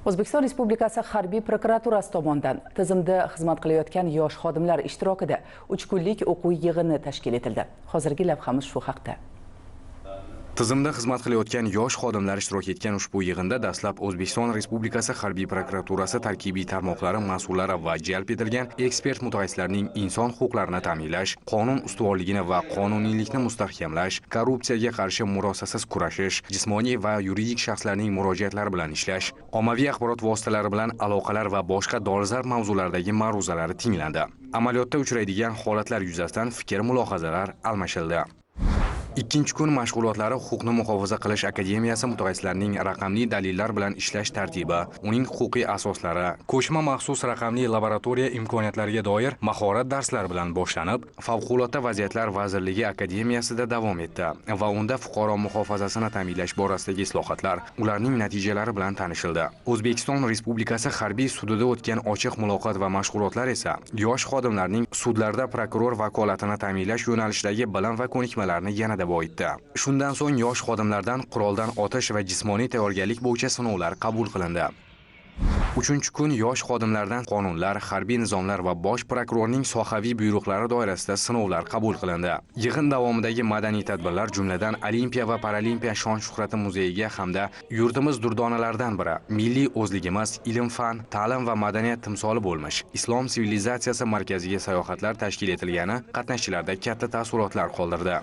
O'zbekiston Respublikasi Harbiy prokuraturasi tomonidan tizimda xizmat qilayotgan yosh xodimlar ishtirokida 3 kunlik o'quv yig'ini tashkil etildi. Hozirgi lavhamiz shu haqda. Tizimda xizmat qilayotgan yosh xodimlar ishtirok etgan ushbu yig'inda dastlab O'zbekiston Respublikasi Harbiy prokuraturasi tarkibiy tarmoqlari mas'ullari va jalb etilgan ekspert mutaxassislarning inson huquqlarini ta'minlash, qonun ustuvorligini va qonuniylikni mustahkamlash, korrupsiyaga qarshi murosasiz kurashish, jismoniy va yuridik shaxslarning murojaatlari bilan ishlash, ommaviy axborot vositalari bilan aloqalar va boshqa dolzarb mavzulardagi ma'ruzalari tinglandi. Amaliyotda uchraydigan holatlar yuzasidan fikr-mulohazalar almashildi. Ikkinchi kun mashg'ulotlari Huquqni muhofaza qilish akademiyasi mutaxassislarining raqamli dalillar bilan ishlash tartibi, uning huquqiy asoslari, ko'chma maxsus raqamli laboratoriya imkoniyatlariga doir mahorat darslari bilan boshlanib, Favqulodda vaziyatlar vazirligi akademiyasida davom etdi va unda fuqaro muhofazasini ta'minlash borasidagi islohotlar, ularning natijalari bilan tanishildi. O'zbekiston Respublikasi harbiy sudida o'tgan ochiq muloqot va mashg'ulotlar esa yosh xodimlarning sudlarda prokuror vakolatini ta'minlash yo'nalishidagi bilim va ko'nikmalarni yanada boyitdi. Shundan so'ng yosh xodimlardan quroldan otish va jismoniy tayyorgarlik bo'yicha sinovlar qabul qilindi. 3-kun yosh xodimlardan qonunlar, harbiy nizomlar va bosh prokurorning sohaviy buyruqlari doirasida sinovlar qabul qilindi. Yig'in davomidagi madaniy tadbirlar, jumladan Olimpiya va Paralimpiya shon-shuhrati muzeyiga hamda yurtimiz durdonalaridan biri, milliy o'zligimiz, ilm-fan, ta'lim va madaniyat timsoli bo'lmish Islom sivilizatsiyasi markaziga sayohatlar tashkil etilgani qatnashchilarda katta taassurotlar qoldirdi.